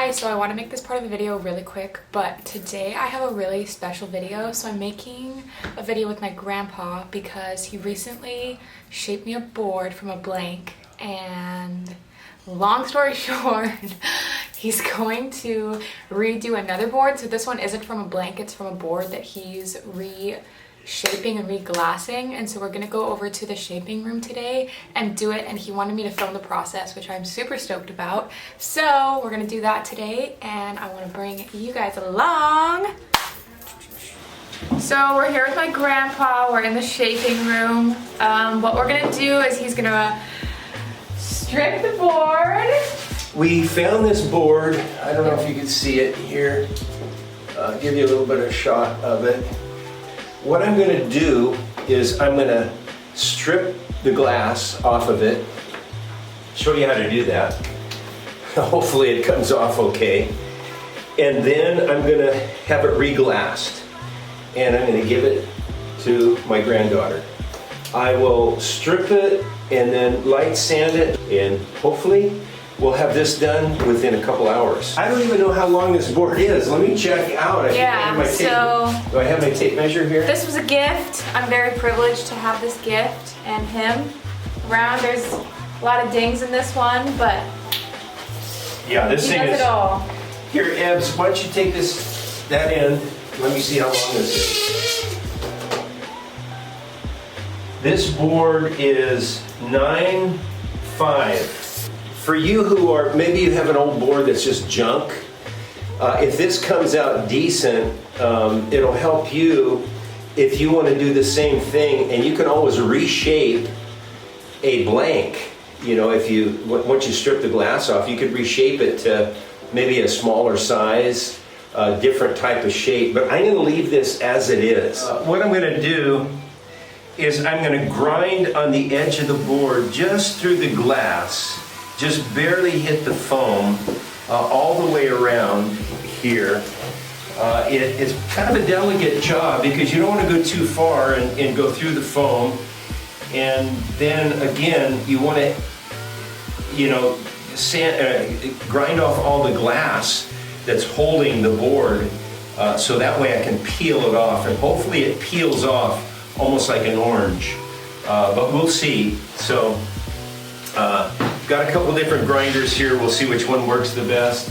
Hi, so I want to make this part of the video really quick, but today I have a really special video. So I'm making a video with my grandpa because he recently shaped me a board from a blank, and long story short, he's going to redo another board. So this one isn't from a blank, it's from a board that he's reshaping and reglassing, and so we're gonna go over to the shaping room today and do it, and he wanted me to film the process, which I'm super stoked about. So we're gonna do that today, and I want to bring you guys along. So we're here with my grandpa, we're in the shaping room. What we're gonna do is he's gonna strip the board. We found this board. I don't know if you can see it here. I'll give you a little bit of a shot of it. What I'm going to do is I'm going to strip the glass off of it, show you how to do that. Hopefully it comes off okay. And then I'm going to have it reglassed, and I'm going to give it to my granddaughter. I will strip it and then light sand it, and hopefully we'll have this done within a couple hours. I don't even know how long this board is. Let me check out. Do I have my tape measure here? This was a gift. I'm very privileged to have this gift and him around. There's a lot of dings in this one, but yeah, this thing does is. It all. Here, Ebbs, why don't you take that end? Let me see how long this is. This board is 9.5. For you who are, maybe you have an old board that's just junk, if this comes out decent, it'll help you if you want to do the same thing, and you can always reshape a blank. You know, once you strip the glass off, you could reshape it to maybe a smaller size, different type of shape, but I'm going to leave this as it is. What I'm going to do is I'm going to grind on the edge of the board just through the glass. Just barely hit the foam all the way around here. It's kind of a delicate job because you don't want to go too far and go through the foam. And then again, you want to, grind off all the glass that's holding the board, so that way I can peel it off, and hopefully it peels off almost like an orange. But we'll see. So. Got a couple different grinders here. We'll see which one works the best.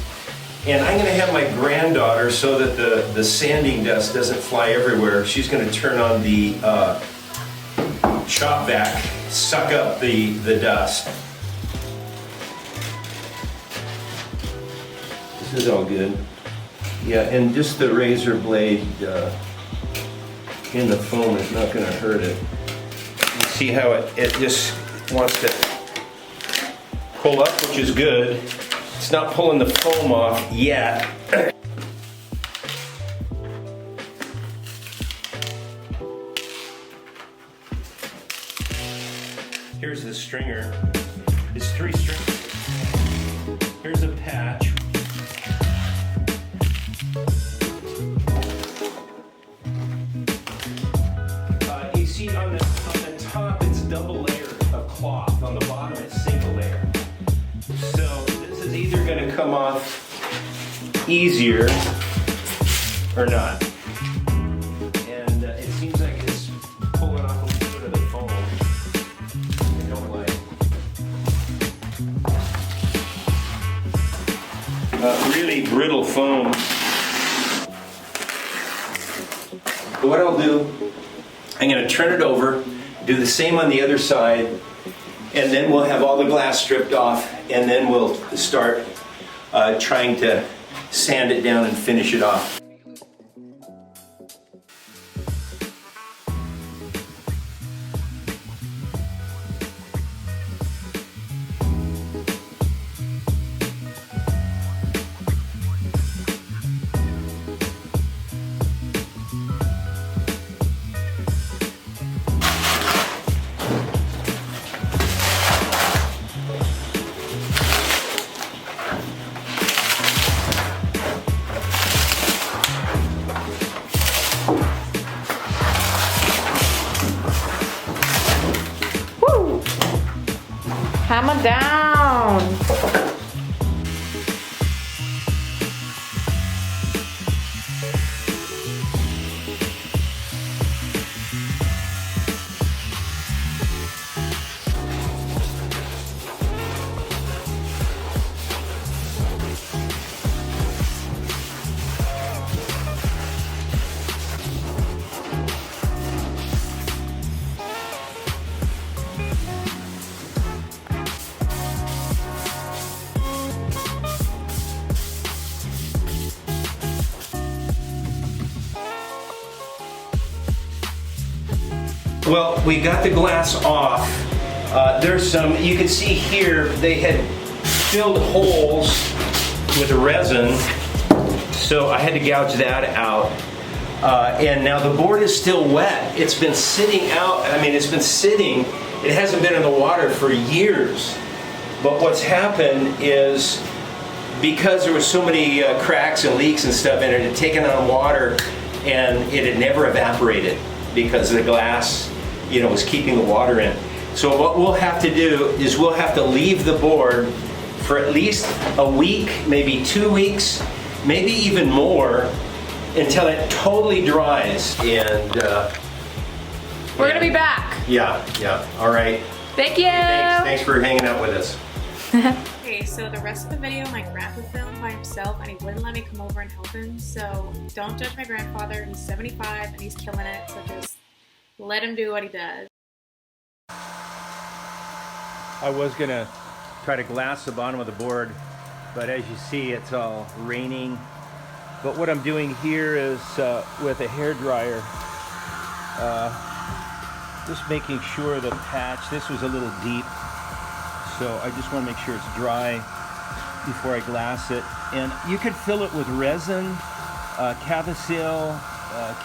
And I'm going to have my granddaughter, so that the sanding dust doesn't fly everywhere, she's going to turn on the chop vac, suck up the dust. This is all good. Yeah, and just the razor blade in the foam is not going to hurt it. You see how it just wants to pull up, which is good. It's not pulling the foam off yet. Here's the stringer. It's 3 strings. Here's a patch. You see on the top it's double layer of cloth. On the bottom it's single layer. So this is either going to come off easier or not. And it seems like it's pulling off a little bit of the foam. I don't like. Really brittle foam. So what I'll do, I'm going to turn it over, do the same on the other side, and then we'll have all the glass stripped off, and then we'll start trying to sand it down and finish it off. Hammer down. Well, we got the glass off. There's some, you can see here, they had filled holes with the resin, so I had to gouge that out. And now the board is still wet. It's been sitting out, I mean, it's been sitting, it hasn't been in the water for years. But what's happened is, because there were so many cracks and leaks and stuff in it, it had taken on water and it had never evaporated because the glass, you know, was keeping the water in. So what we'll have to do is we'll have to leave the board for at least a week, maybe 2 weeks, maybe even more, until it totally dries. And we're gonna be back. Yeah, all right. Thank you. Thanks for hanging out with us. Okay, so the rest of the video my grandpa filmed by himself and he wouldn't let me come over and help him, so don't judge my grandfather. He's 75 and he's killing it, so just let him do what he does. I was gonna try to glass the bottom of the board, but as you see, it's all raining. But what I'm doing here is with a hairdryer, just making sure the patch, this was a little deep, so I just want to make sure it's dry before I glass it. And you could fill it with resin, Cavasil,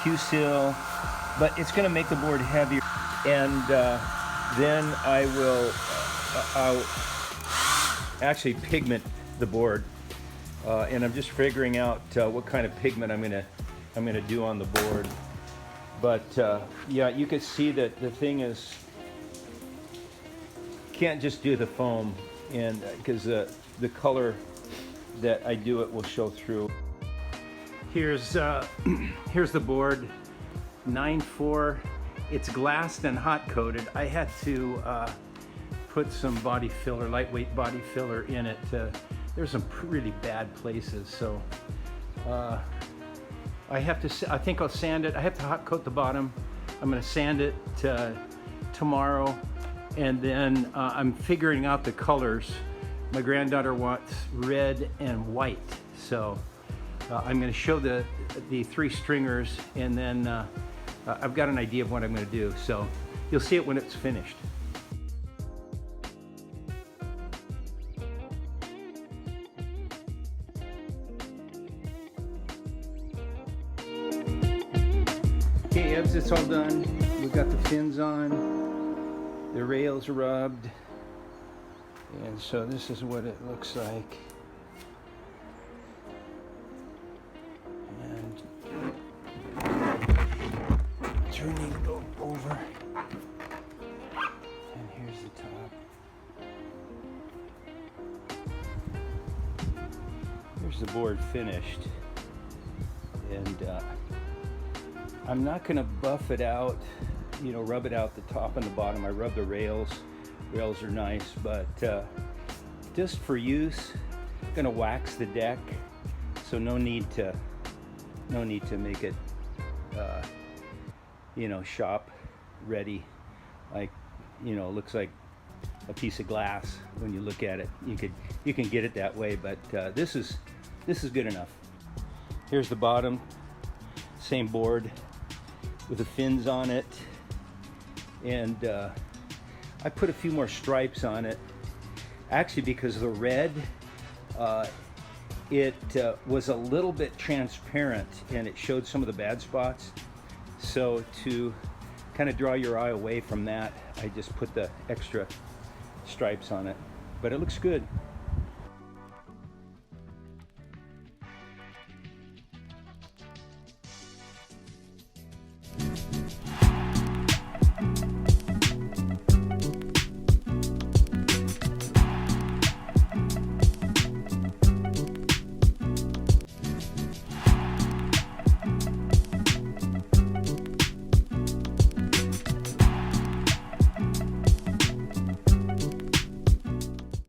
Q-Seal, but it's going to make the board heavier. And then I'll actually pigment the board, and I'm just figuring out what kind of pigment I'm gonna do on the board. But yeah, you can see that the thing is, can't just do the foam, and because the color that I do it will show through. Here's the board, 9.4. It's glassed and hot coated. I had to put some body filler, lightweight body filler in it. There's some really bad places, so I think I'll sand it. I have to hot coat the bottom. I'm gonna sand it tomorrow, and then I'm figuring out the colors. My granddaughter wants red and white, so I'm gonna show the 3 stringers, and then I've got an idea of what I'm gonna do, so you'll see it when it's finished. Okay, Ebbs, it's all done. We've got the fins on, the rails rubbed, and so this is what it looks like. And turning it over, and here's the top. Here's the board finished, and I'm not going to buff it out, you know, rub it out the top and the bottom. I rub the rails. Rails are nice, but just for use, I'm going to wax the deck, so no need to make it you know, shop ready. Like, you know, it looks like a piece of glass when you look at it. You can get it that way, but this is good enough. Here's the bottom, same board with the fins on it, and I put a few more stripes on it, actually because the red, it was a little bit transparent and it showed some of the bad spots. So to kind of draw your eye away from that, I just put the extra stripes on it, but it looks good.